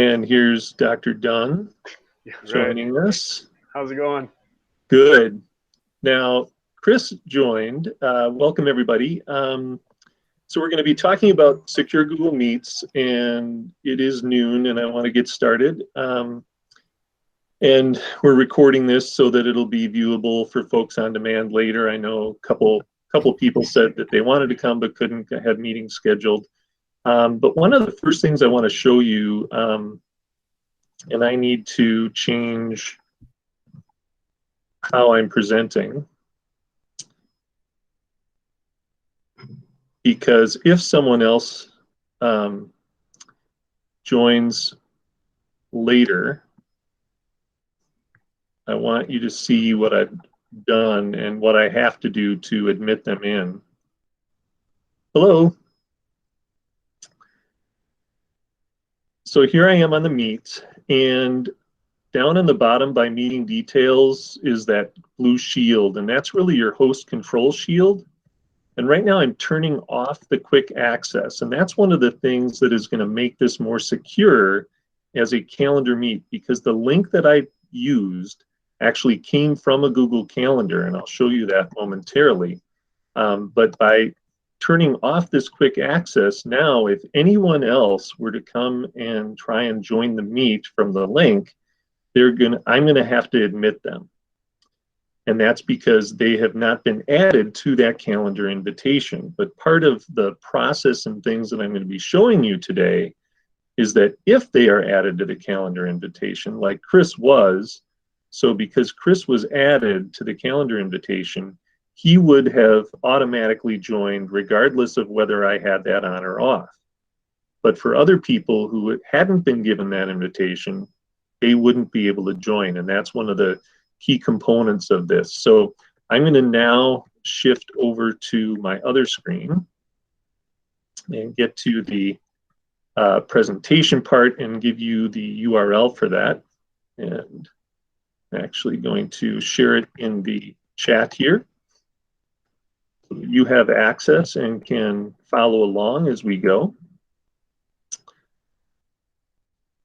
And here's Dr. Dunn joining us. How's it going? Good. Now, Chris joined. Welcome, everybody. So we're going to be talking about Secure Google Meets, and it is noon, and I want to get started. And we're recording this so that it'll be viewable for folks on demand later. I know a couple people said that they wanted to come but couldn't, had meetings scheduled. But one of the first things I want to show you, and I need to change how I'm presenting, because if someone else joins later, I want you to see what I've done and what I have to do to admit them in. Hello. So here I am on the Meet, and down on the bottom by meeting details is that blue shield, and that's really your host control shield. And right now I'm turning off the quick access, and that's one of the things that is going to make this more secure as a calendar meet, because the link that I used actually came from a Google Calendar, and I'll show you that momentarily. But by turning off this quick access, now if anyone else were to come and try and join the meet from the link, I'm gonna have to admit them. And that's because they have not been added to that calendar invitation. But part of the process and things that I'm going to be showing you today is that if they are added to the calendar invitation, like Chris was, so because Chris was added to the calendar invitation, he would have automatically joined regardless of whether I had that on or off. But for other people who hadn't been given that invitation, they wouldn't be able to join. And that's one of the key components of this. So I'm going to now shift over to my other screen and get to the presentation part and give you the URL for that. And I'm actually going to share it in the chat here. So you have access and can follow along as we go.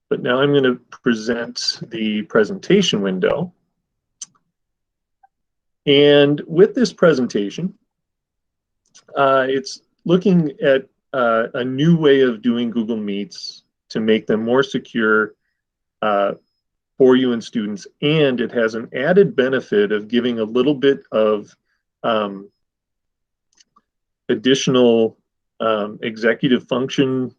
But now I'm going to present the presentation window. And with this presentation, it's looking at a new way of doing Google Meets to make them more secure for you and students. And it has an added benefit of giving a little bit of additional executive function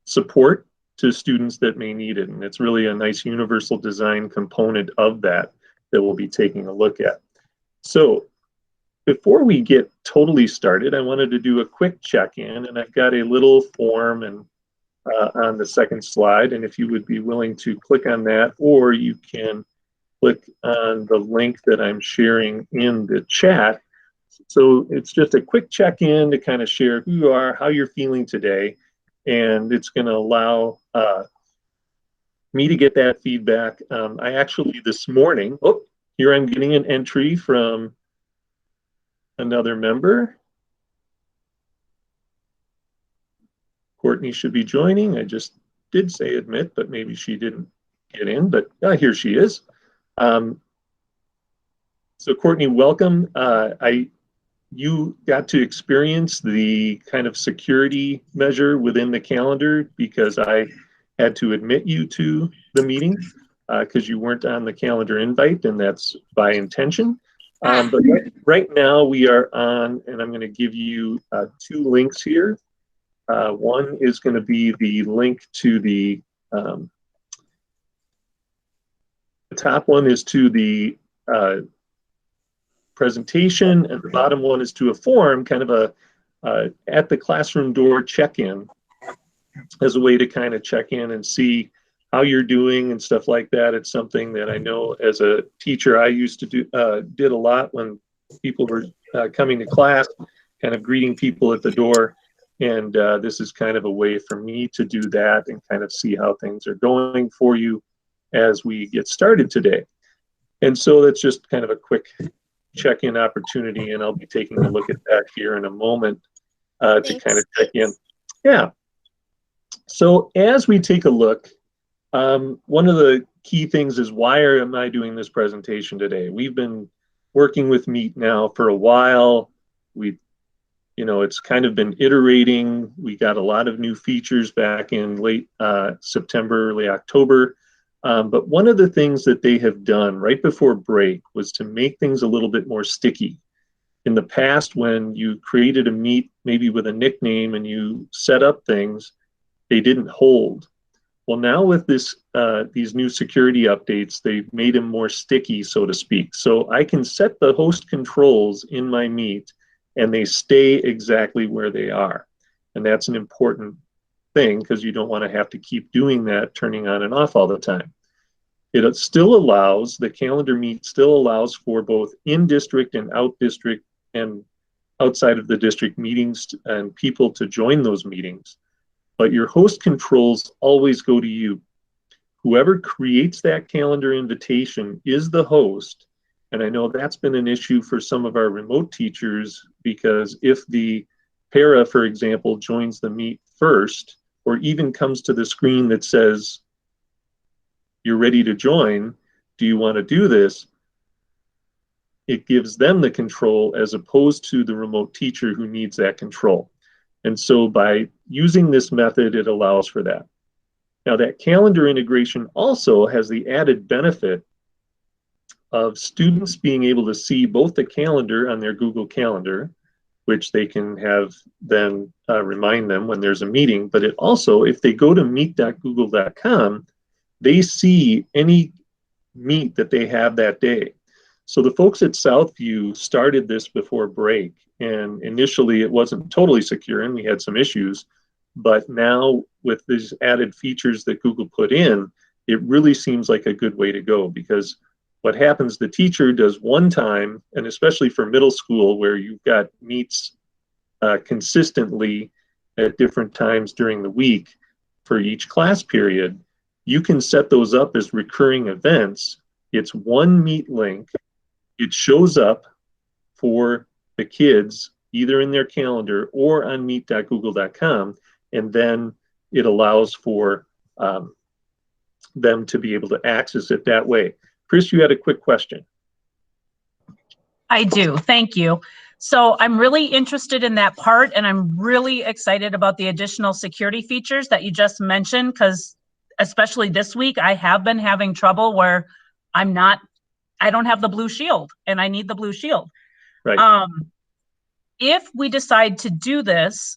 support to students that may need it. And it's really a nice universal design component of that we'll be taking a look at. So before we get totally started, I wanted to do a quick check-in, and I've got a little form and on the second slide, and if you would be willing to click on that, or you can click on the link that I'm sharing in the chat. So it's just a quick check-in to kind of share who you are, how you're feeling today, and it's going to allow me to get that feedback. I actually this morning, here I'm getting an entry from another member. Courtney should be joining. I just did say admit, but maybe she didn't get in, but here she is. So Courtney, welcome. You got to experience the kind of security measure within the calendar because I had to admit you to the meeting because you weren't on the calendar invite, and that's by intention. But right now we are on, and I'm going to give you two links here. One is going to be the link to the top one is to the presentation, and the bottom one is to a form, kind of a at the classroom door check-in, as a way to kind of check in and see how you're doing and stuff like that. It's something that I know as a teacher I used to do, did a lot when people were coming to class, kind of greeting people at the door. And this is kind of a way for me to do that and kind of see how things are going for you as we get started today. And so that's just kind of a quick check-in opportunity, and I'll be taking a look at that here in a moment to kind of check in. Yeah. So as we take a look One of the key things is, why am I doing this presentation today? We've been working with Meet now for a while. It's kind of been iterating. We got a lot of new features back in late September, early October. But one of the things that they have done right before break was to make things a little bit more sticky. In the past, when you created a Meet, maybe with a nickname, and you set up things, they didn't hold. Well, now with these new security updates, they've made them more sticky, so to speak. So I can set the host controls in my Meet, and they stay exactly where they are. And that's an important thing, because you don't want to have to keep doing that, turning on and off all the time. It still allows, the calendar Meet still allows for both in-district and out-district and outside of the district meetings and people to join those meetings. But your host controls always go to you. Whoever creates that calendar invitation is the host. And I know that's been an issue for some of our remote teachers, because if the para, for example, joins the Meet first, or even comes to the screen that says, "You're ready to join, do you want to do this?" it gives them the control as opposed to the remote teacher who needs that control. And so by using this method, it allows for that. Now, that calendar integration also has the added benefit of students being able to see both the calendar on their Google Calendar, which they can have then remind them when there's a meeting, but it also, if they go to meet.google.com, they see any Meet that they have that day. So the folks at Southview started this before break, and initially it wasn't totally secure and we had some issues, but now with these added features that Google put in, it really seems like a good way to go, because what happens, the teacher does one time, and especially for middle school where you've got Meets consistently at different times during the week for each class period, you can set those up as recurring events. It's one Meet link. It shows up for the kids either in their calendar or on meet.google.com, and then it allows for them to be able to access it that way. Chris, you had a quick question. I do, thank you. So I'm really interested in that part, and I'm really excited about the additional security features that you just mentioned, because especially this week, I have been having trouble where I don't have the Blue Shield, and I need the Blue Shield. Right. If we decide to do this,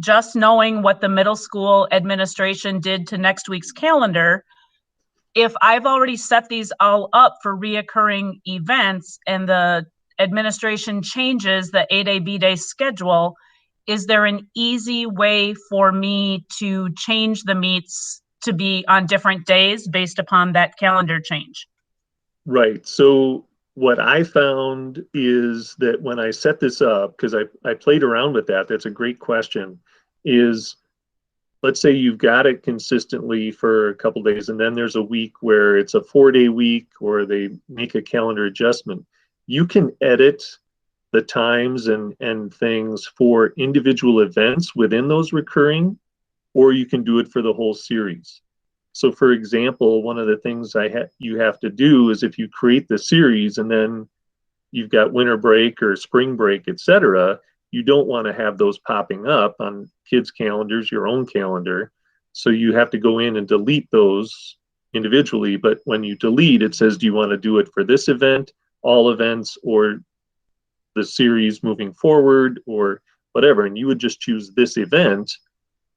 just knowing what the middle school administration did to next week's calendar, if I've already set these all up for reoccurring events and the administration changes the A-Day, B-Day schedule, is there an easy way for me to change the Meets to be on different days based upon that calendar change? Right. So what I found is that when I set this up, because I played around with that, that's a great question, is let's say you've got it consistently for a couple days, and then there's a week where it's a 4-day week, or they make a calendar adjustment. You can edit the times and things for individual events within those recurring, or you can do it for the whole series. So for example, one of the things you have to do is, if you create the series and then you've got winter break or spring break, etc., you don't want to have those popping up on kids' calendars, your own calendar. So you have to go in and delete those individually. But when you delete, it says, do you want to do it for this event, all events, or the series moving forward, or whatever? And you would just choose this event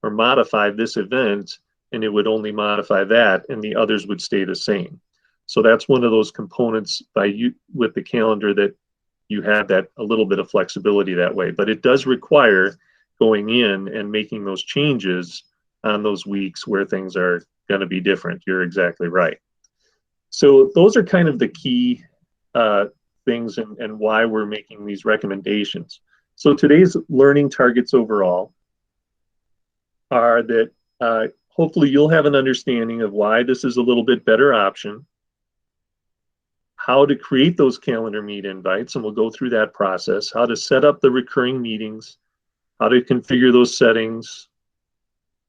or modify this event, and it would only modify that, and the others would stay the same. So that's one of those components with the calendar, that you have that a little bit of flexibility that way. But it does require going in and making those changes on those weeks where things are going to be different. You're exactly right. So those are kind of the key things and why we're making these recommendations. So today's learning targets overall are that hopefully you'll have an understanding of why this is a little bit better option, how to create those calendar Meet invites, and we'll go through that process, how to set up the recurring meetings, how to configure those settings,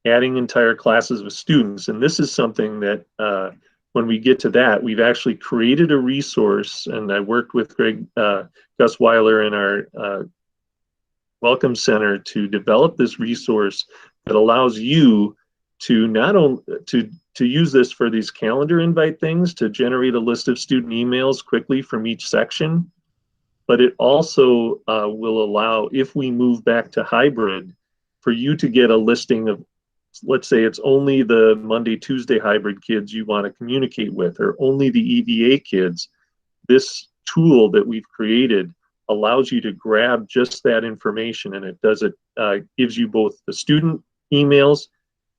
adding entire classes of students. And this is something that when we get to that, we've actually created a resource, and I worked with Gus Weiler in our Welcome Center to develop this resource that allows you to not only to use this for these calendar invite things, to generate a list of student emails quickly from each section, but it also will allow, if we move back to hybrid, for you to get a listing of, let's say it's only the Monday, Tuesday hybrid kids you want to communicate with, or only the EVA kids. This tool that we've created allows you to grab just that information, and it gives you both the student emails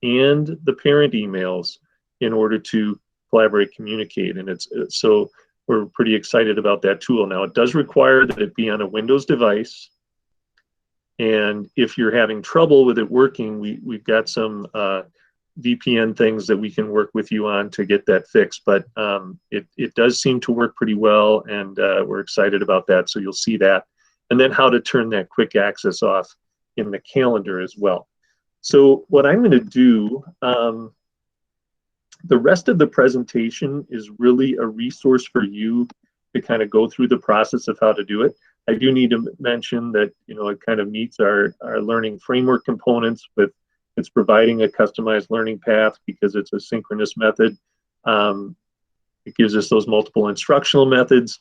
and the parent emails in order to collaborate, communicate. And so we're pretty excited about that tool. Now, it does require that it be on a Windows device. And if you're having trouble with it working, we've got some VPN things that we can work with you on to get that fixed. But it does seem to work pretty well, and we're excited about that. So you'll see that. And then how to turn that quick access off in the calendar as well. So what I'm going to do, the rest of the presentation is really a resource for you to kind of go through the process of how to do it. I do need to mention that, you know, it kind of meets our learning framework components, with it's providing a customized learning path because it's a synchronous method. It gives us those multiple instructional methods,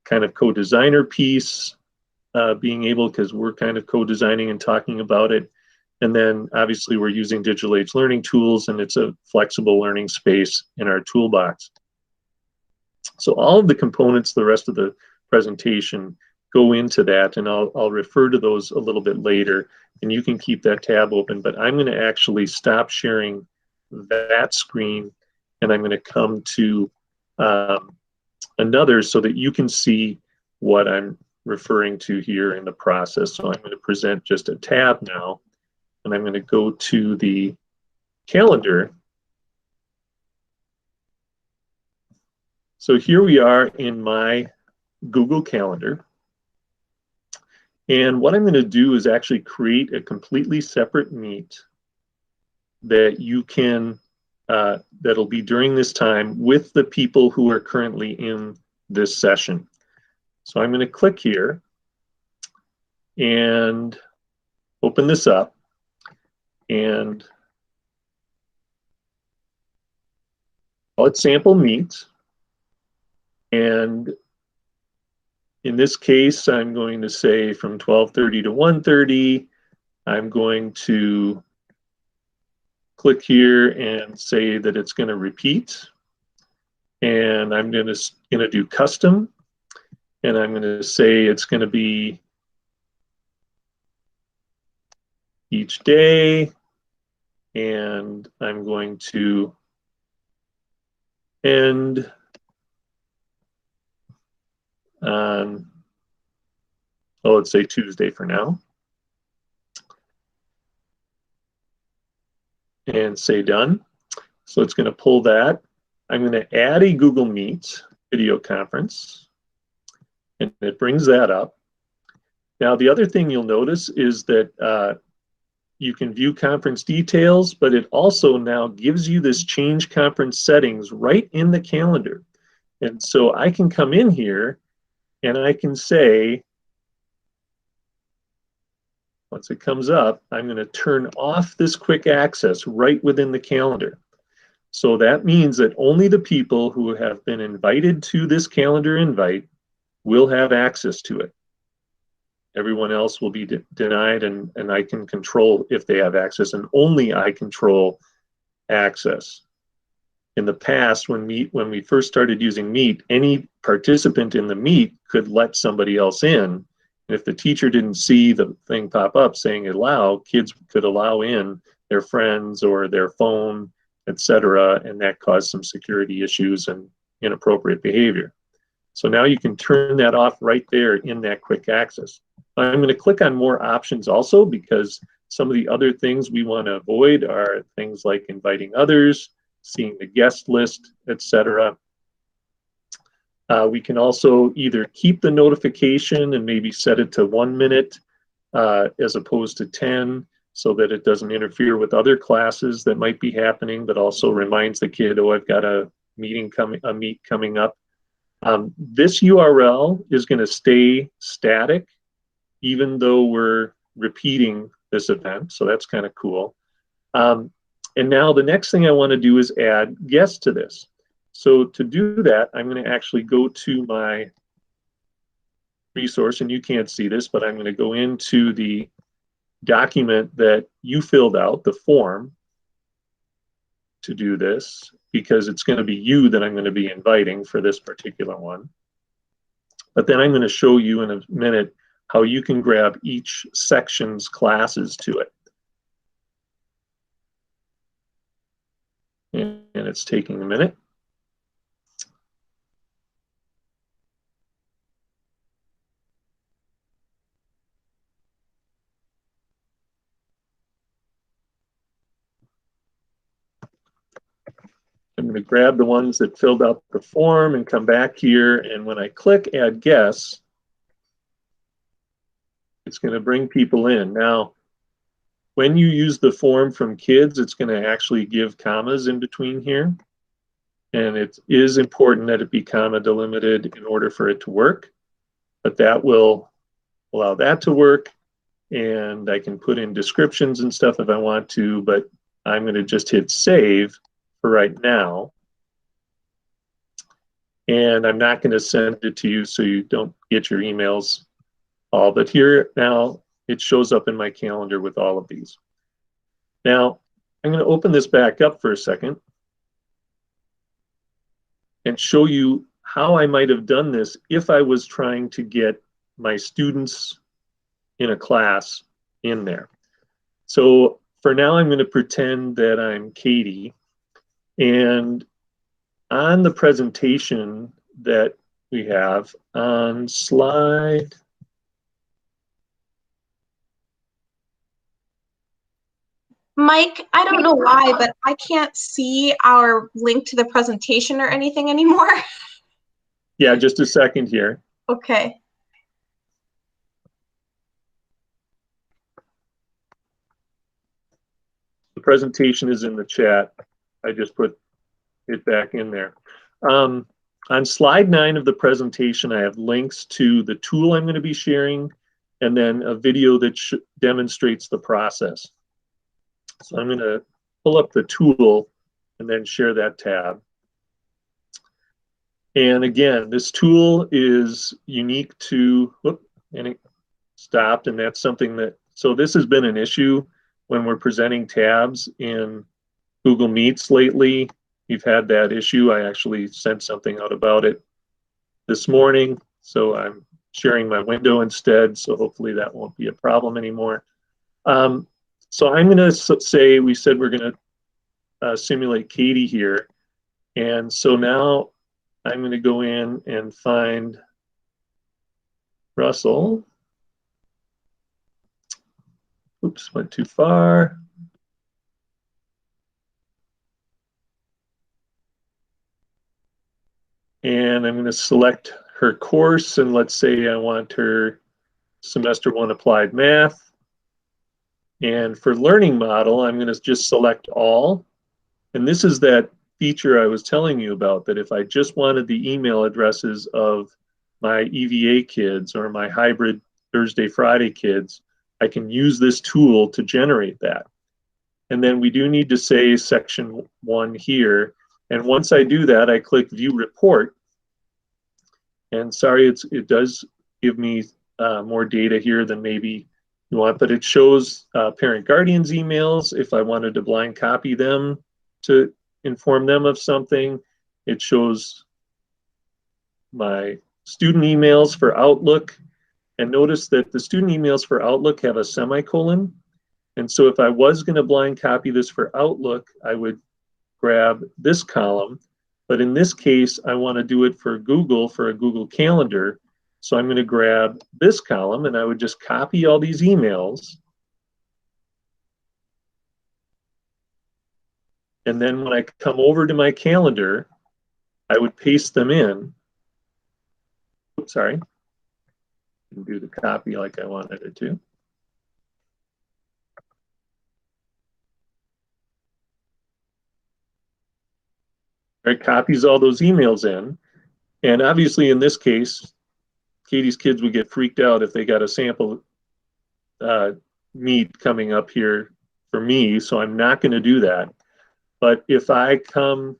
kind of co-designer piece, being able, because we're kind of co-designing and talking about it. And then obviously we're using digital age learning tools, and it's a flexible learning space in our toolbox. So all of the components, the rest of the presentation, go into that, and I'll refer to those a little bit later, and you can keep that tab open. But I'm going to actually stop sharing that screen, and I'm going to come to another so that you can see what I'm referring to here in the process. So I'm going to present just a tab now, and I'm going to go to the calendar. So here we are in my Google Calendar. And what I'm going to do is actually create a completely separate meet that you can, that'll be during this time with the people who are currently in this session. So I'm going to click here and open this up, and call it sample meet. And in this case, I'm going to say from 12:30 to 1:30, I'm going to click here and say that it's going to repeat. And I'm going to do custom, and I'm going to say it's going to be each day, and I'm going to end on, well, let's say Tuesday for now, and say done. So it's going to pull that. I'm going to add a Google Meet video conference, and it brings that up. Now, the other thing you'll notice is that you can view conference details, but it also now gives you this change conference settings right in the calendar. And so I can come in here and I can say, once it comes up, I'm going to turn off this quick access right within the calendar. So that means that only the people who have been invited to this calendar invite will have access to it. Everyone else will be denied, and I can control if they have access, and only I control access. In the past, when we first started using Meet, any participant in the Meet could let somebody else in. And if the teacher didn't see the thing pop up saying allow, kids could allow in their friends or their phone, etc., and that caused some security issues and inappropriate behavior. So now you can turn that off right there in that quick access. I'm going to click on more options also, because some of the other things we want to avoid are things like inviting others, seeing the guest list, etc. We can also either keep the notification and maybe set it to 1 minute as opposed to 10. so that it doesn't interfere with other classes that might be happening, but also reminds the kid, oh, I've got a meet coming up. This URL is going to stay static, even though we're repeating this event. So that's kind of cool. And now the next thing I want to do is add guests to this. So to do that, I'm going to actually go to my resource, and you can't see this, but I'm going to go into the document that you filled out, the form, to do this, because it's going to be you that I'm going to be inviting for this particular one. But then I'm going to show you in a minute how you can grab each section's classes to it. And it's taking a minute. I'm going to grab the ones that filled out the form and come back here. And when I click Add Guests, it's going to bring people in. Now, when you use the form from kids, it's going to actually give commas in between here. And it is important that it be comma delimited in order for it to work. But that will allow that to work. And I can put in descriptions and stuff if I want to, but I'm going to just hit save for right now. And I'm not going to send it to you so you don't get your emails all. But here now it shows up in my calendar with all of these. Now I'm going to open this back up for a second and show you how I might have done this if I was trying to get my students in a class in there. So for now, I'm going to pretend that I'm Katie. And on the presentation that we have on slide, Mike, I don't know why, but I can't see our link to the presentation or anything anymore. Yeah, just a second here. Okay. The presentation is in the chat. I just put it back in there. On slide 9 of the presentation, I have links to the tool I'm going to be sharing and then a video that demonstrates the process. So I'm going to pull up the tool and then share that tab. And again, this tool is unique to, and it stopped, and that's something that, so this has been an issue when we're presenting tabs in Google Meets lately. We've had that issue. I actually sent something out about it this morning, so I'm sharing my window instead, so hopefully that won't be a problem anymore. So I'm going to say, we said we're going to simulate Katie here, and so now I'm going to go in and find Russell. Oops, went too far. And I'm going to select her course, and let's say I want her semester 1 applied math. And for learning model, I'm going to just select all. And this is that feature I was telling you about, that if I just wanted the email addresses of my EVA kids or my hybrid Thursday, Friday kids, I can use this tool to generate that. And then we do need to say section 1 here. And once I do that, I click View Report. And sorry, it does give me more data here than maybe you want, but it shows parent guardians emails if I wanted to blind copy them to inform them of something. It shows my student emails for Outlook. And notice that the student emails for Outlook have a semicolon. And so if I was going to blind copy this for Outlook, I would grab this column. But in this case, I want to do it for Google, for a Google Calendar. So I'm going to grab this column, and I would just copy all these emails. And then when I come over to my calendar, I would paste them in. Oops, sorry. And do the copy like I wanted it to. right? Copies all those emails in. And obviously in this case, Katie's kids would get freaked out if they got a sample meet coming up here for me, so I'm not going to do that. But if I come,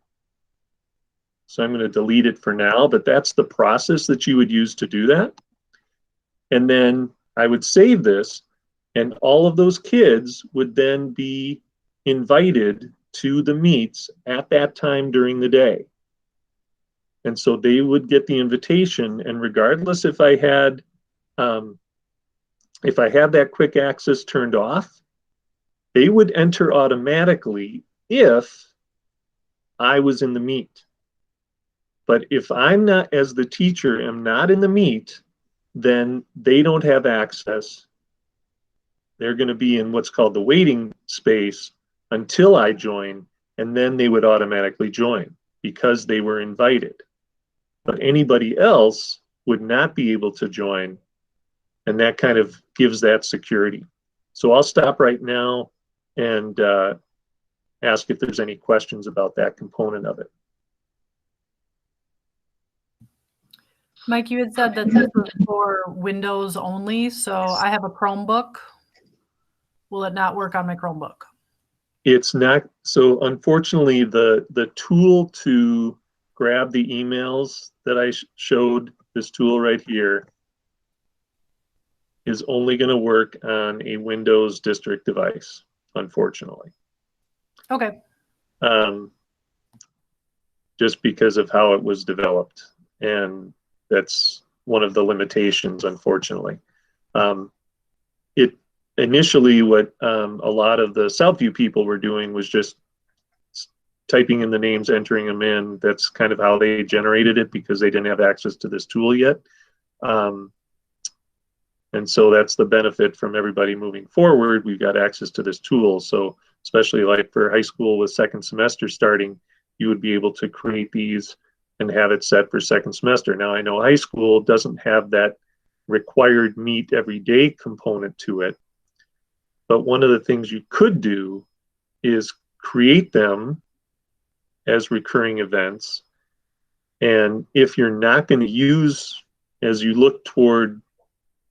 so I'm going to delete it for now, but that's the process that you would use to do that. And then I would save this, and all of those kids would then be invited to the meets at that time during the day. And so they would get the invitation, and regardless if I had that quick access turned off, they would enter automatically if I was in the meet. But if I'm not, as the teacher, am not in the meet, then they don't have access. They're going to be in what's called the waiting space until I join, and then they would automatically join because they were invited. But anybody else would not be able to join, and that kind of gives that security. So I'll stop right now and ask if there's any questions about that component of it. Mike, you had said that this was for Windows only, so I have a Chromebook. Will it not work on my Chromebook? It's not. So unfortunately, the tool to grab the emails that I showed, this tool right here, is only going to work on a Windows district device, unfortunately. Okay. Just because of how it was developed. And that's one of the limitations, unfortunately. It initially, what a lot of the Southview people were doing was just typing in the names, entering them in. That's kind of how they generated it because they didn't have access to this tool yet. And so that's the benefit from everybody moving forward. We've got access to this tool. So especially like for high school with second semester starting, you would be able to create these and have it set for second semester. Now I know high school doesn't have that required meet every day component to it. But one of the things you could do is create them as recurring events. And if you're not going to use, as you look toward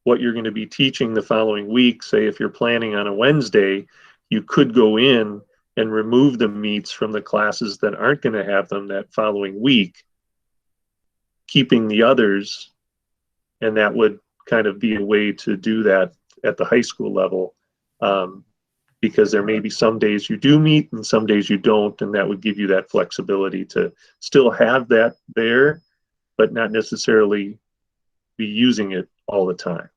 what you're going to be teaching the following week, say if you're planning on a Wednesday, you could go in and remove the meets from the classes that aren't going to have them that following week, keeping the others, and that would kind of be a way to do that at the high school level, because there may be some days you do meet and some days you don't, and that would give you that flexibility to still have that there, but not necessarily be using it all the time.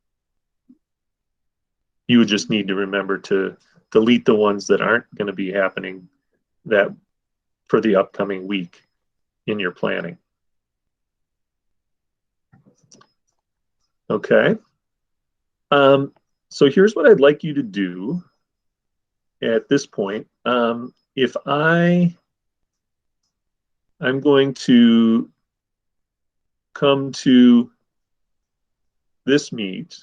You would just need to remember to delete the ones that aren't going to be happening that for the upcoming week in your planning. Okay. So here's what I'd like you to do at this point. If I'm going to come to this meet,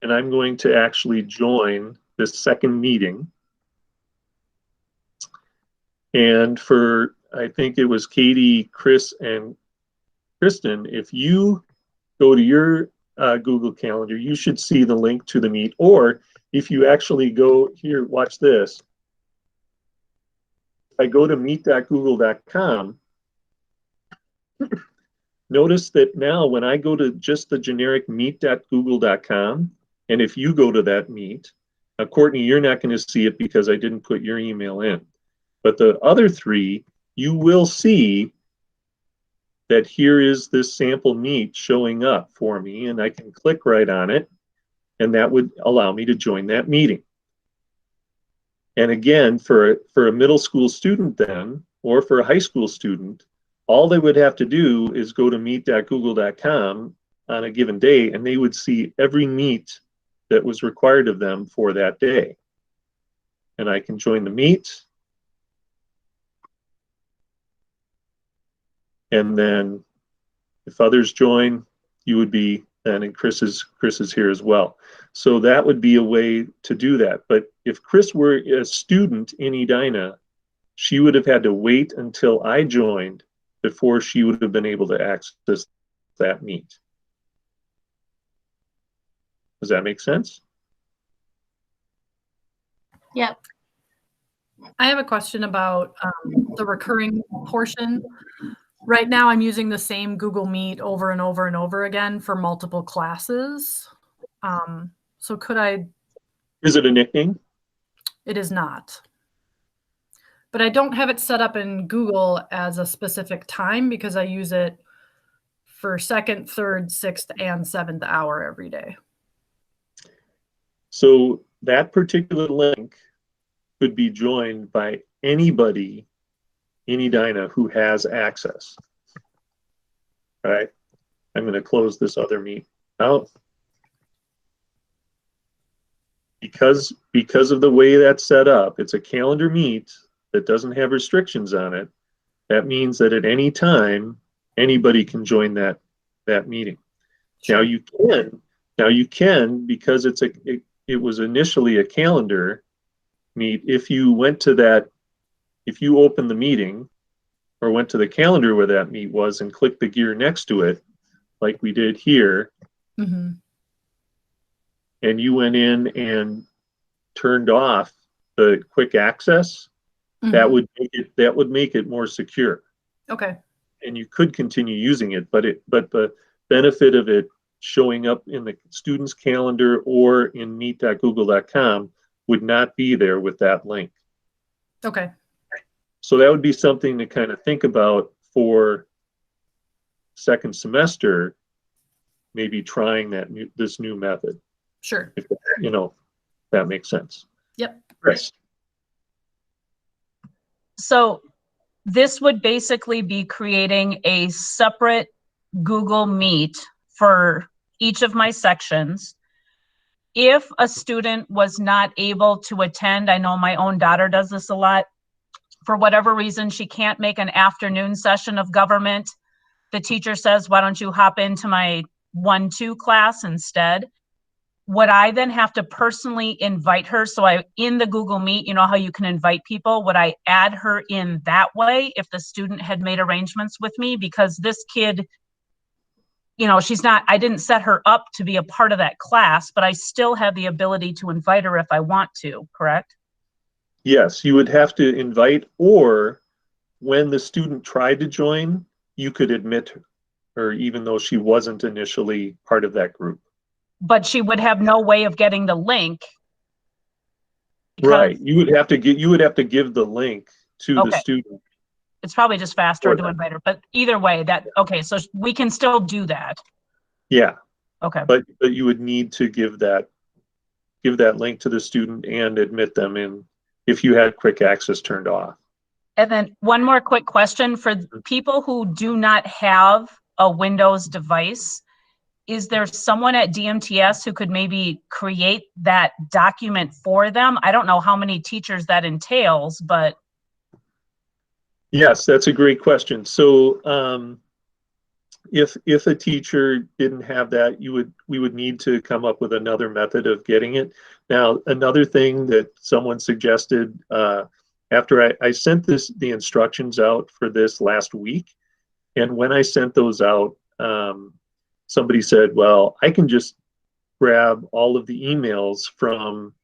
and I'm going to actually join this second meeting. And for, I think it was Katie, Chris, and Kristen, if you go to your Google Calendar, you should see the link to the meet. Or if you actually go here, watch this. If I go to meet.google.com, notice that now when I go to just the generic meet.google.com, and if you go to that meet, Courtney, you're not going to see it because I didn't put your email in. But the other three, you will see that here is this sample meet showing up for me, and I can click right on it, and that would allow me to join that meeting. And again, for a middle school student then, or for a high school student, all they would have to do is go to meet.google.com on a given day, and they would see every meet that was required of them for that day. And I can join the meet. And then if others join, you would be then, and Chris is here as well. So that would be a way to do that. But if Chris were a student in Edina, she would have had to wait until I joined before she would have been able to access that meet. Does that make sense? Yep. I have a question about the recurring portion. Right now, I'm using the same Google Meet over and over and over again for multiple classes. So could I? Is it a nickname? It is not. But I don't have it set up in Google as a specific time because I use it for second, third, sixth, and seventh hour every day. So that particular link could be joined by anybody in Edina who has access. All right. I'm going to close this other meet out. Because of the way that's set up, it's a calendar meet that doesn't have restrictions on it. That means that at any time, anybody can join that meeting. Sure. Now you can, because it was initially a calendar meet. If you opened the meeting or went to the calendar where that meet was and clicked the gear next to it, like we did here, Mm-hmm. and you went in and turned off the quick access, Mm-hmm. that would make it more secure. Okay. And you could continue using it, but the benefit of it showing up in the student's calendar or in meet.google.com would not be there with that link. Okay. So that would be something to kind of think about for second semester, maybe trying this new method. Sure. If that makes sense. Yep. Chris. So this would basically be creating a separate Google Meet for each of my sections. If a student was not able to attend, I know my own daughter does this a lot, for whatever reason, she can't make an afternoon session of government. The teacher says, why don't you hop into my 1-2 class instead? Would I then have to personally invite her? So in the Google Meet, you know how you can invite people? Would I add her in that way if the student had made arrangements with me? Because this kid, I didn't set her up to be a part of that class, but I still have the ability to invite her if I want to, correct? Yes, you would have to invite, or when the student tried to join, you could admit her even though she wasn't initially part of that group. But she would have no way of getting the link. Right. You would have to give the link to the student. It's probably just faster to invite her, but either way, so we can still do that. Yeah. Okay. But you would need to give that link to the student and admit them in if you had quick access turned off. And then one more quick question for people who do not have a Windows device. Is there someone at DMTS who could maybe create that document for them? I don't know how many teachers that entails, but. Yes, that's a great question. So if a teacher didn't have that, we would need to come up with another method of getting it. Now, another thing that someone suggested after I sent the instructions out for this last week, and when I sent those out, somebody said, well, I can just grab all of the emails from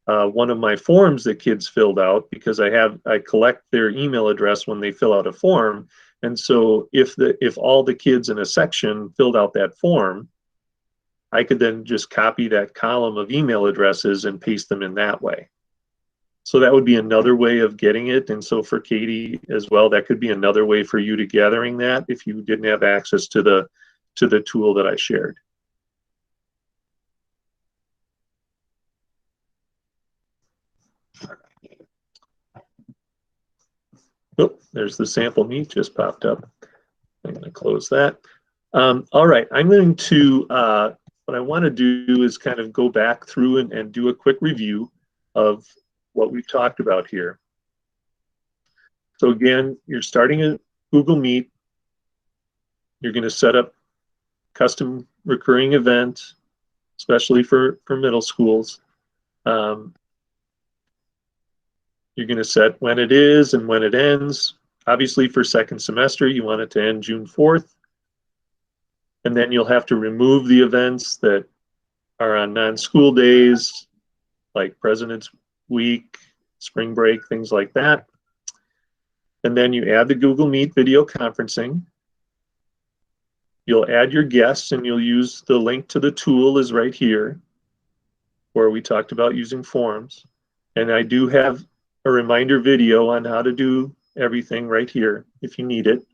one of my forms that kids filled out, because I collect their email address when they fill out a form. And so if all the kids in a section filled out that form, I could then just copy that column of email addresses and paste them in that way. So that would be another way of getting it. And so for Katie as well, that could be another way for you to gathering that if you didn't have access to the tool that I shared. Oh, there's the sample meet just popped up. I'm going to close that. All right, I'm going to, what I want to do is kind of go back through and do a quick review of what we've talked about here. So again, you're starting a Google Meet. You're going to set up custom recurring event, especially for middle schools. You're going to set when it is and when it ends, Obviously, for second semester, you want it to end June 4th. And then you'll have to remove the events that are on non-school days, like President's Week, spring break, things like that. And then you add the Google Meet video conferencing. You'll add your guests, and you'll use the link to the tool is right here, where we talked about using forms. And I do have a reminder video on how to do everything right here if you need it.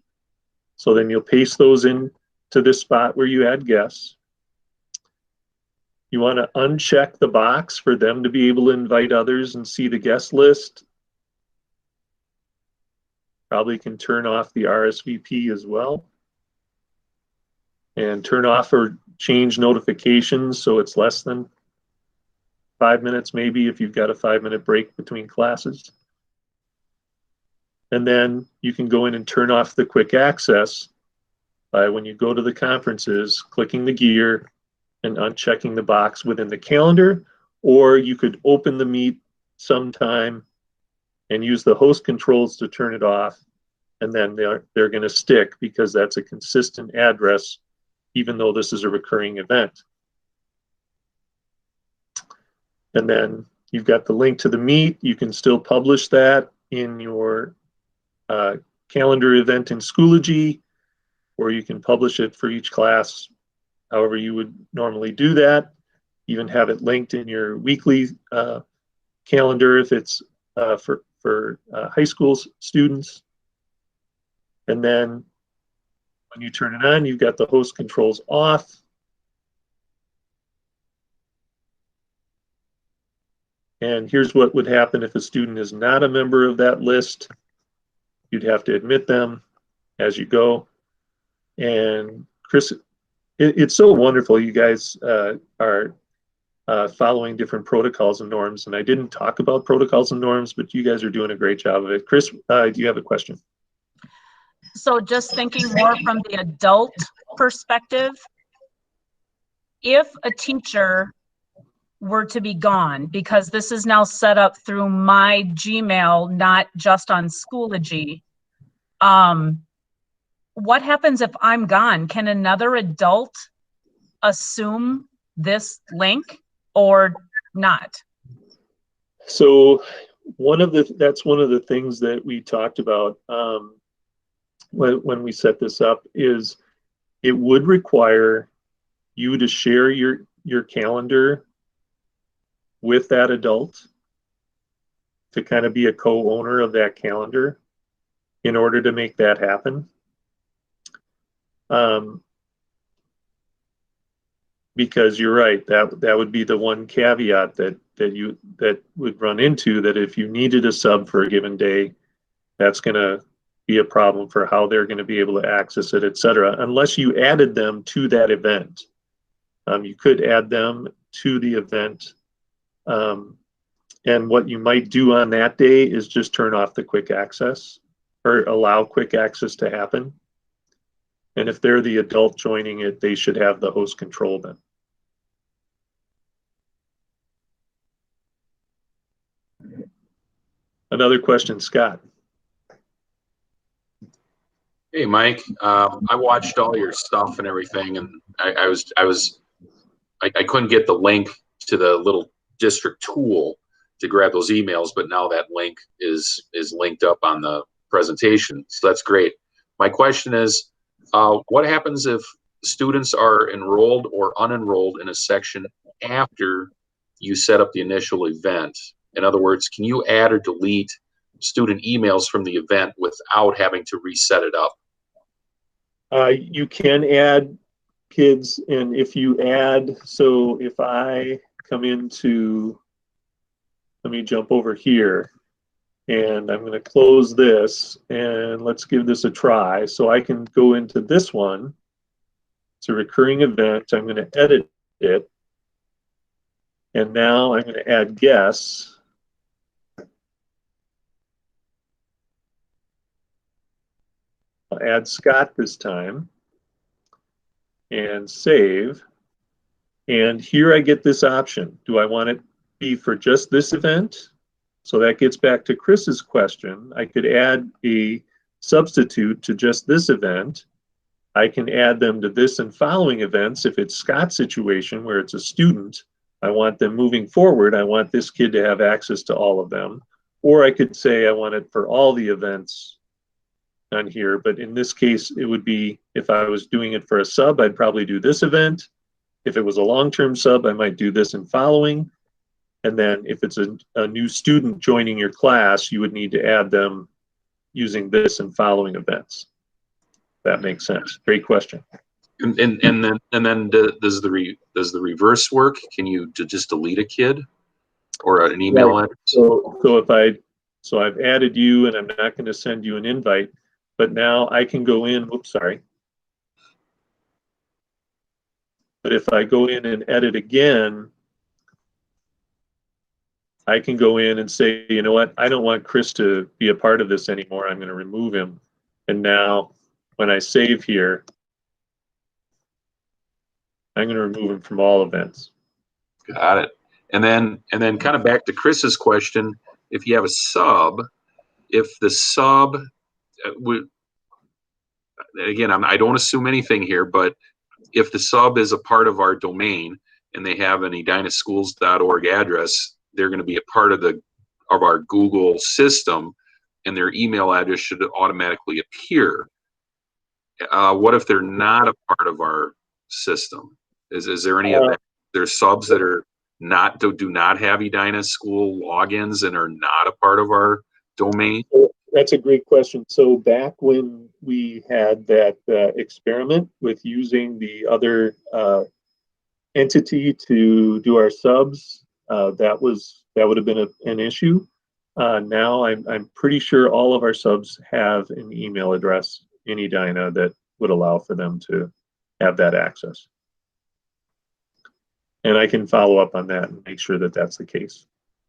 So then you'll paste those in to this spot where you add guests. You want to uncheck the box for them to be able to invite others and see the guest list. Probably can turn off the RSVP as well. And turn off or change notifications so it's less than 5 minutes maybe if you've got a 5-minute break between classes. And then you can go in and turn off the quick access by, when you go to the conferences, clicking the gear and unchecking the box within the calendar, or you could open the Meet sometime and use the host controls to turn it off, and then they're going to stick because that's a consistent address even though this is a recurring event. And then you've got the link to the Meet. You can still publish that in your calendar event in Schoology, or you can publish it for each class however you would normally do that. Even have it linked in your weekly calendar if it's for high school students. And then when you turn it on, you've got the host controls off. And here's what would happen if a student is not a member of that list. You'd have to admit them as you go. And Chris, it's so wonderful you guys are following different protocols and norms. And I didn't talk about protocols and norms, but you guys are doing a great job of it. Chris, do you have a question? So just thinking more from the adult perspective, if a teacher were to be gone, because this is now set up through my Gmail, not just on Schoology, what happens if I'm gone? Can another adult assume this link or not? So that's one of the things that we talked about when we set this up, is it would require you to share your calendar with that adult to kind of be a co-owner of that calendar in order to make that happen. Because you're right, that would be the one caveat that would run into, that if you needed a sub for a given day, that's going to be a problem for how they're going to be able to access it, etc. Unless you added them to that event. You could add them to the event. And what you might do on that day is just turn off the quick access or allow quick access to happen. And if they're the adult joining it, they should have the host control then. Another question, Scott. Hey, Mike. I watched all your stuff and everything, and I couldn't get the link to the little district tool to grab those emails, but now that link is linked up on the presentation, so that's great. My question is, what happens if students are enrolled or unenrolled in a section after you set up the initial event? In other words, can you add or delete student emails from the event without having to reset it up? You can add kids, and if you add, so if I come into, let me jump over here, and I'm going to close this, and let's give this a try. So I can go into this one. It's a recurring event. I'm going to edit it, and now I'm going to add guests. I'll add Scott this time and save. And here I get this option. Do I want it to be for just this event? So that gets back to Chris's question. I could add a substitute to just this event. I can add them to this and following events. If it's Scott's situation where it's a student, I want them moving forward. I want this kid to have access to all of them. Or I could say I want it for all the events on here. But in this case, it would be, if I was doing it for a sub, I'd probably do this event. If it was a long-term sub, I might do this and following. And then if it's a new student joining your class, you would need to add them using this and following events. That makes sense. Great question. And then does the reverse work? Can you just delete a kid or an email Right. address? So I've added you, and I'm not going to send you an invite, but now I can go in. Whoops, sorry. But if I go in and edit again, I can go in and say, you know what? I don't want Chris to be a part of this anymore. I'm going to remove him. And now when I save here, I'm going to remove him from all events. Got it. And then kind of back to Chris's question, if you have a sub, if the sub would, again, I don't assume anything here, but if the sub is a part of our domain and they have an edinaschools.org address, they're going to be a part of our Google system, and their email address should automatically appear. What if they're not a part of our system? Is there any of that? There's subs that are do not have Edina School logins and are not a part of our domain? That's a great question. So back when we had that experiment with using the other entity to do our subs, that would have been an issue. Now I'm pretty sure all of our subs have an email address in Edina that would allow for them to have that access. And I can follow up on that and make sure that that's the case.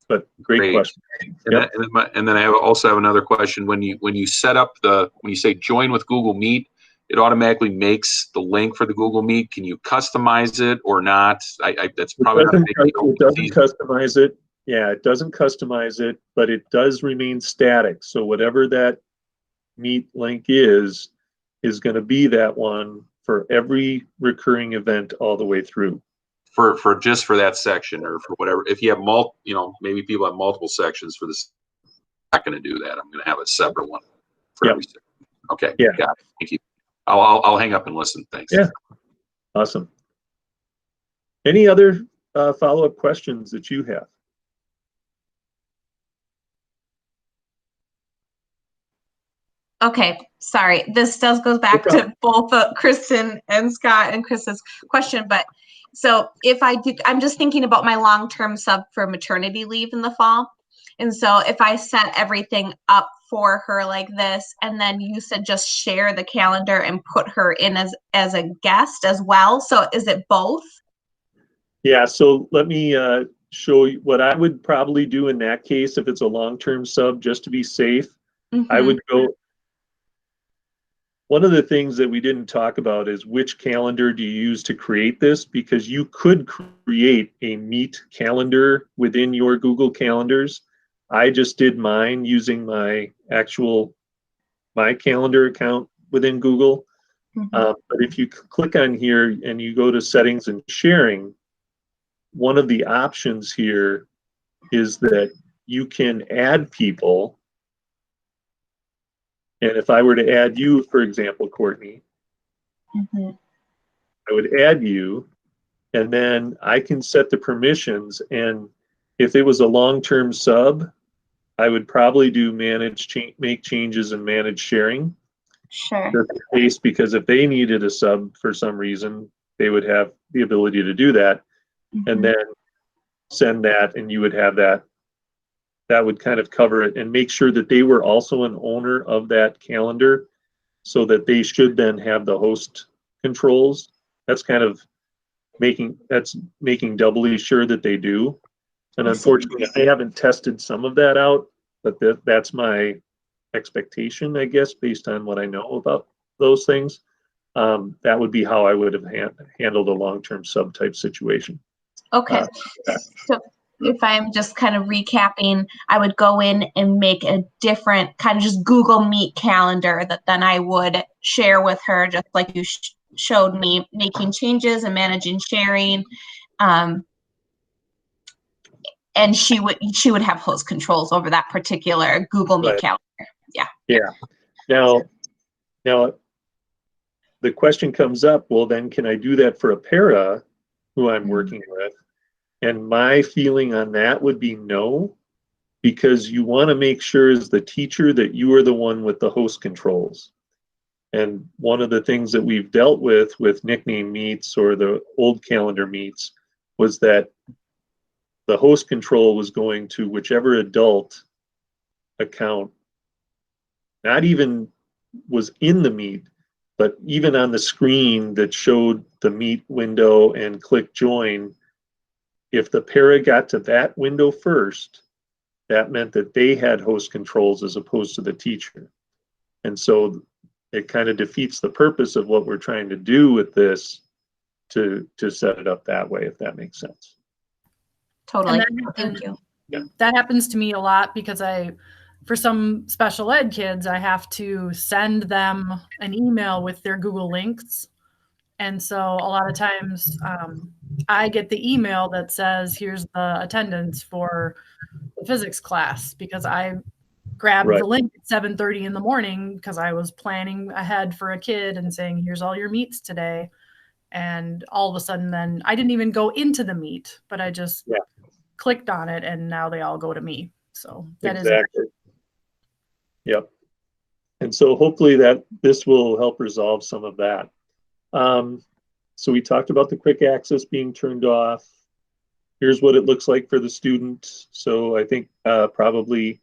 But great question. And, and then I also have another question. When you set up when you say join with Google Meet, it automatically makes the link for the Google Meet. Can you customize it or not? That's probably not a big deal. It doesn't customize it. Yeah, it doesn't customize it, but it does remain static. So whatever that Meet link is going to be that one for every recurring event all the way through. For just for that section, or for whatever. If you have maybe people have multiple sections for this. I'm not going to do that. I'm going to have a separate one for every section. Okay. Yeah. Got it. Thank you. I'll hang up and listen. Thanks. Yeah. Awesome. Any other follow-up questions that you have? Okay, sorry. This goes back to both Kristen and Scott and Chris's question. But so if I do, I'm just thinking about my long-term sub for maternity leave in the fall. And so if I set everything up for her like this, and then you said just share the calendar and put her in as a guest as well. So is it both? Yeah, so let me show you what I would probably do in that case if it's a long-term sub, just to be safe. Mm-hmm. I would go. One of the things that we didn't talk about is which calendar do you use to create this, because you could create a Meet calendar within your Google Calendars. I just did mine using my calendar account within Google. Mm-hmm. But if you click on here and you go to settings and sharing, one of the options here is that you can add people. And if I were to add you, for example, Courtney, Mm-hmm. I would add you, and then I can set the permissions. And if it was a long-term sub, I would probably do make changes and manage sharing. Sure. Just in case, because if they needed a sub for some reason, they would have the ability to do that. Mm-hmm. And then send that, and you would have that. That would kind of cover it, and make sure that they were also an owner of that calendar, so that they should then have the host controls. That's kind of making doubly sure that they do. And unfortunately, I haven't tested some of that out, but that's my expectation, I guess, based on what I know about those things. That would be how I would have handled a long-term sub type situation. Okay. if I'm just kind of recapping, I would go in and make a different kind of just Google Meet calendar that then I would share with her, just like you showed me, making changes and managing sharing. And she would have host controls over that particular Google Meet Right. calendar. Yeah. Now, the question comes up, well, then can I do that for a para who I'm working with? And my feeling on that would be no, because you want to make sure as the teacher that you are the one with the host controls. And one of the things that we've dealt with nickname meets or the old calendar meets was that the host control was going to whichever adult account, not even was in the meet, but even on the screen that showed the meet window and click join, if the para got to that window first, that meant that they had host controls as opposed to the teacher. And so it kind of defeats the purpose of what we're trying to do with this to set it up that way, if that makes sense. Totally. And Thank you. That happens to me a lot because for some special ed kids, I have to send them an email with their Google links. And so a lot of times I get the email that says, here's the attendance for the physics class, because I grabbed the link at 7:30 in the morning because I was planning ahead for a kid and saying, here's all your meets today. And all of a sudden then I didn't even go into the meet, but I just clicked on it and now they all go to me. So that exactly. Yep. And so hopefully this will help resolve some of that. So we talked about the quick access being turned off. Here's what it looks like for the student. So I think probably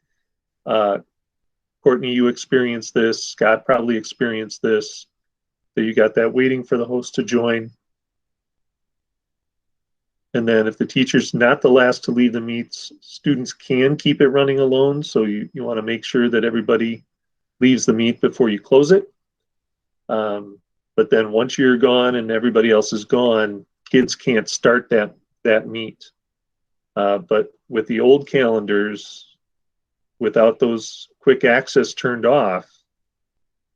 Courtney, you experienced this. Scott probably experienced this. So you got that waiting for the host to join. And then if the teacher's not the last to leave the meets, students can keep it running alone. So you want to make sure that everybody leaves the meet before you close it. But then once you're gone and everybody else is gone, kids can't start that meet. But with the old calendars, without those quick access turned off,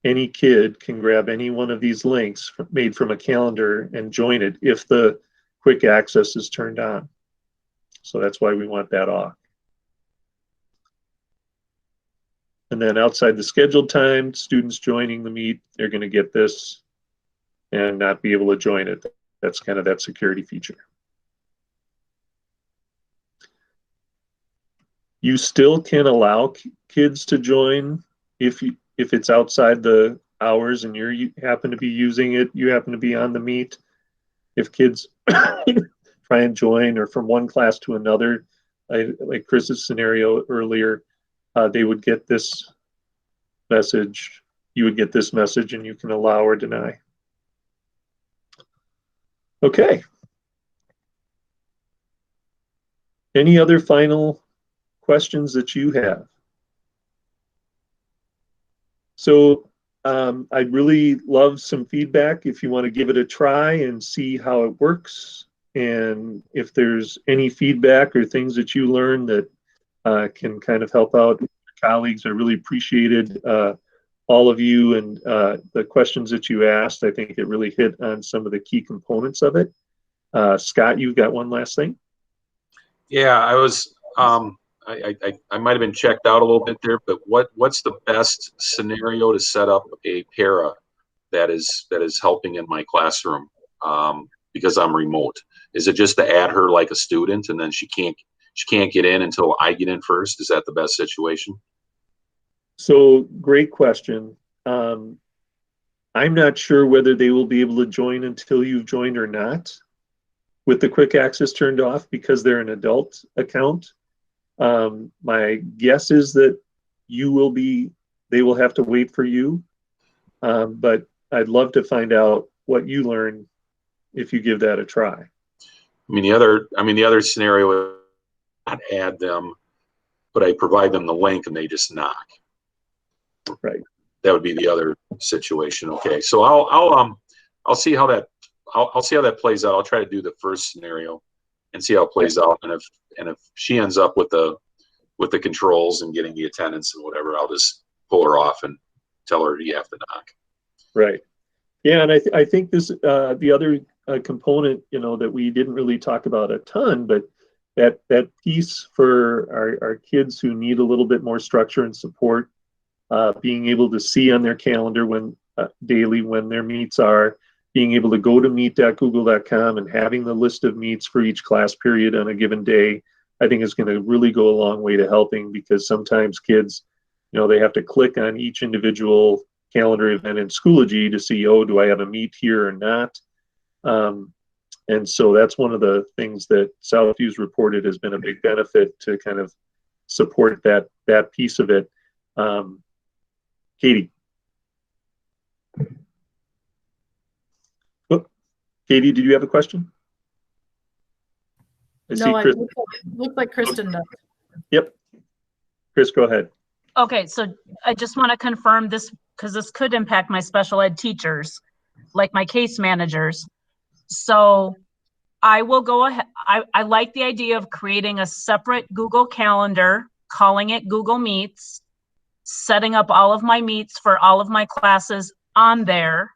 any kid can grab any one of these links made from a calendar and join it if the quick access is turned on. So that's why we want that off. And then outside the scheduled time, students joining the meet, they're going to get this and not be able to join it. That's kind of that security feature. You still can allow kids to join if it's outside the hours and you happen to be using it, you happen to be on the meet. If kids try and join or from one class to another, like Chris's scenario earlier, they would get this message. You would get this message and you can allow or deny. Okay. Any other final questions that you have? So I'd really love some feedback if you want to give it a try and see how it works. And if there's any feedback or things that you learn that can kind of help out your colleagues, I really appreciated all of you and the questions that you asked. I think it really hit on some of the key components of it. Scott, you've got one last thing? Yeah, I was, I might have been checked out a little bit there, but what's the best scenario to set up a para that is helping in my classroom because I'm remote? Is it just to add her like a student and then she can't get in until I get in first? Is that the best situation? So great question. I'm not sure whether they will be able to join until you've joined or not with the quick access turned off because they're an adult account. My guess is that they will have to wait for you. But I'd love to find out what you learn if you give that a try. I mean, the other scenario is not add them, but I provide them the link and they just knock. Right. That would be the other situation. Okay. So I'll see how that plays out. I'll try to do the first scenario and see how it plays out. And if she ends up with the controls and getting the attendance and whatever, I'll just pull her off and tell her you have to knock. Right. Yeah, and I think this the other component, that we didn't really talk about a ton, but that piece for our kids who need a little bit more structure and support, being able to see on their calendar when daily when their meets are, being able to go to meet.google.com and having the list of meets for each class period on a given day, I think is going to really go a long way to helping, because sometimes kids, they have to click on each individual calendar event in Schoology to see, oh, do I have a meet here or not? And so that's one of the things that Southview's reported has been a big benefit to kind of support that piece of it. Katie. Oh, Katie, did you have a question? No, it looks like Kristen does. Yep. Chris, go ahead. Okay, so I just want to confirm this, because this could impact my special ed teachers, like my case managers. So I will go ahead. I like the idea of creating a separate Google Calendar, calling it Google Meets, setting up all of my meets for all of my classes on there.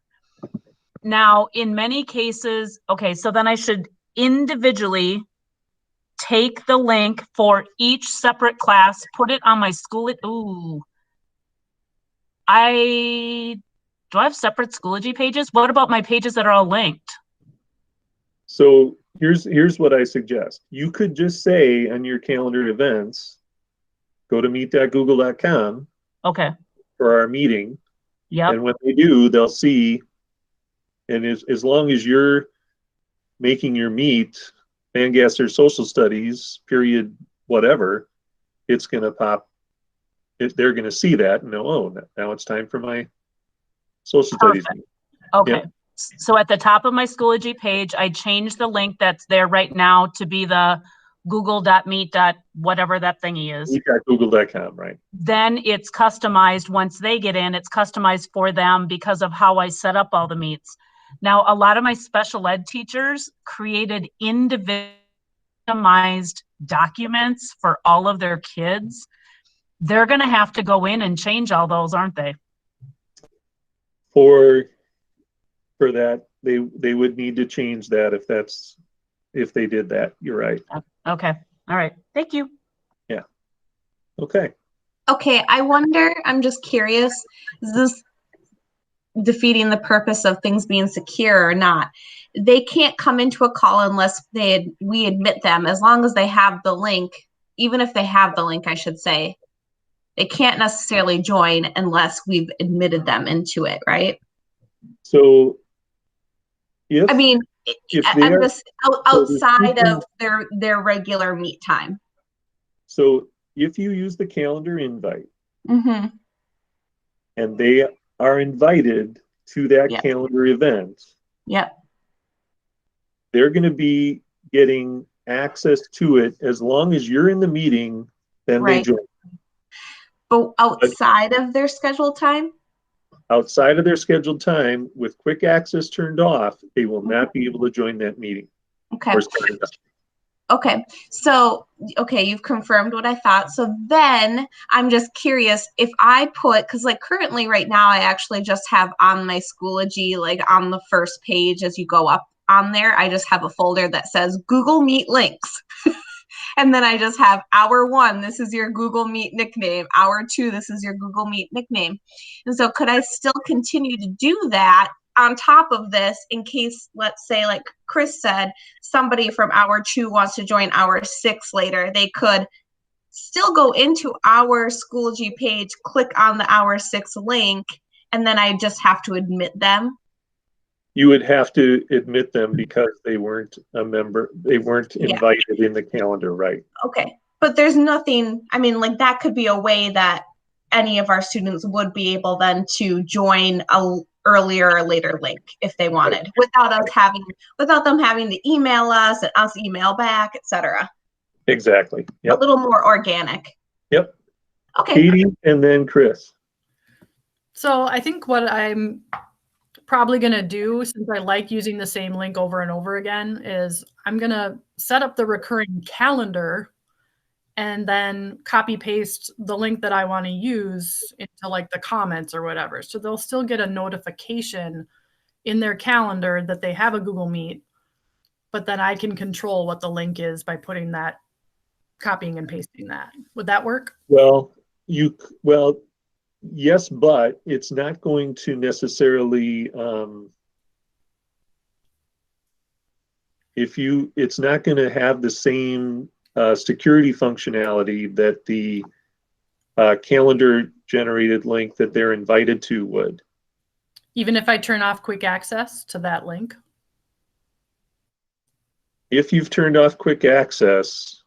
Now, in many cases, okay, so then I should individually take the link for each separate class, put it on my school. Do I have separate Schoology pages? What about my pages that are all linked? So here's what I suggest. You could just say on your calendar events, go to meet.google.com Okay. for our meeting. Yep. And when they do, they'll see, and as long as you're making your meet, Lancaster Social Studies, period, whatever, it's going to pop. They're going to see that and know, oh, now it's time for my social studies meet. Okay. Yep. So at the top of my Schoology page, I changed the link that's there right now to be the google.meet. Whatever that thingy is. Meet.google.com, right? Then it's customized. Once they get in, it's customized for them because of how I set up all the meets. Now, a lot of my special ed teachers created individualized documents for all of their kids. They're going to have to go in and change all those, aren't they? For that, they would need to change that if they did that. You're right. Okay. All right. Thank you. Yeah. Okay. Okay, I wonder, I'm just curious, is this defeating the purpose of things being secure or not? They can't come into a call unless we admit them, as long as they have the link, even if they have the link, I should say. They can't necessarily join unless we've admitted them into it, right? So if I'm they're just outside of their regular meet time. So if you use the calendar invite Mm-hmm. and they are invited to that Yep. calendar event, Yep. they're going to be getting access to it as long as you're in the meeting, then Right. they join. But outside of their scheduled time? Outside of their scheduled time, with quick access turned off, they will not be able to join that meeting. Okay. Or sign up. Okay. So, you've confirmed what I thought. So then I'm just curious if I put, because like currently right now, I actually just have on my Schoology, like on the first page as you go up on there, I just have a folder that says Google Meet links. And then I just have hour 1, this is your Google Meet nickname. Hour 2, this is your Google Meet nickname. And so could I still continue to do that on top of this in case, let's say, like Chris said, somebody from hour 2 wants to join hour 6 later, they could still go into our Schoology page, click on the hour 6 link, and then I just have to admit them? You would have to admit them because they weren't a member, they weren't invited in the calendar, right? Okay. But there's nothing, like that could be a way that any of our students would be able then to join a earlier or later link if they wanted, without them having to email us and us email back, etc. Exactly. Yep. A little more organic. Yep. Okay. Katie and then Chris. So I think what I'm probably going to do, since I like using the same link over and over again, is I'm going to set up the recurring calendar and then copy paste the link that I want to use into like the comments or whatever. So they'll still get a notification in their calendar that they have a Google Meet, but then I can control what the link is by putting that, copying and pasting that. Would that work? Well, yes, but it's not going to necessarily, it's not going to have the same security functionality that the calendar generated link that they're invited to would. Even if I turn off quick access to that link? If you've turned off quick access,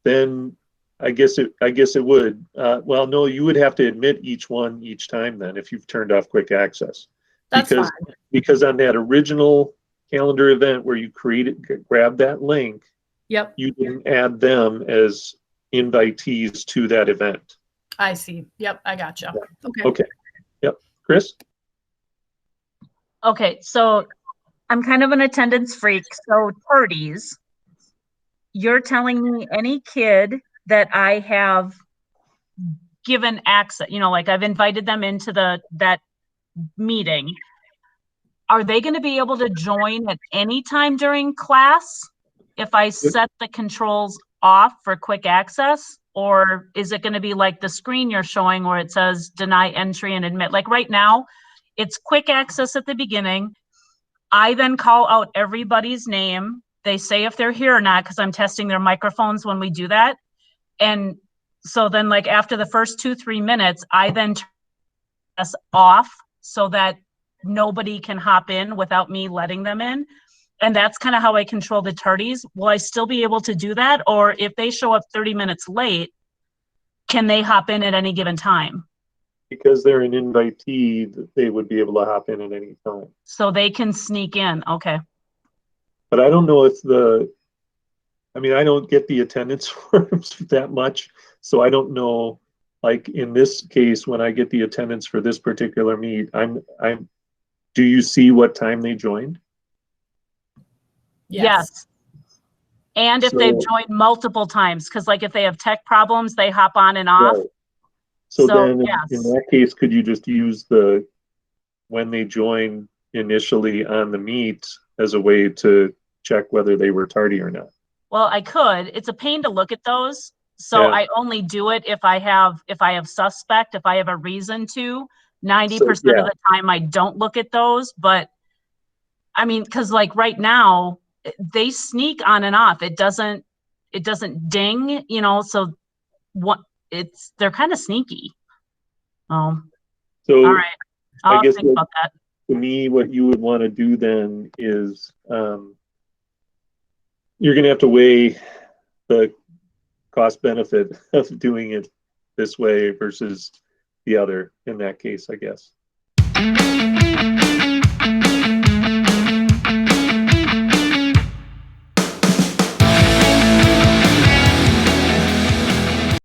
then I guess it would. Well, no, you would have to admit each one each time then if you've turned off quick access. That's fine. Because on that original calendar event where you grabbed that link, Yep. you didn't add them as invitees to that event. I see. Yep, I gotcha. Okay. Okay. Yep. Chris? Okay, so I'm kind of an attendance freak. So tardies, you're telling me any kid that I have given access, like I've invited them into that meeting, are they going to be able to join at any time during class if I set the controls off for quick access? Or is it going to be like the screen you're showing where it says deny entry and admit? Like right now, it's quick access at the beginning. I then call out everybody's name. They say if they're here or not, because I'm testing their microphones when we do that. And so then like after the first 2-3 minutes, I then turn us off so that nobody can hop in without me letting them in. And that's kind of how I control the tardies. Will I still be able to do that? Or if they show up 30 minutes late, can they hop in at any given time? Because they're an invitee, they would be able to hop in at any time. So they can sneak in. Okay. But I don't know if I don't get the attendance forms that much. So I don't know, like in this case, when I get the attendance for this particular meet, do you see what time they joined? Yes. And if they've joined multiple times, because like if they have tech problems, they hop on and off. Right. So then yes. in that case, could you just use when they join initially on the meet as a way to check whether they were tardy or not? Well, I could. It's a pain to look at those. So I only do it if I have suspect, if I have a reason to. 90% of the time I don't look at those, but I mean, because like right now they sneak on and off. It doesn't ding, so they're kind of sneaky. So all right. I'll think about that. To me, what you would want to do then is you're going to have to weigh the cost benefit of doing it this way versus the other in that case, I guess.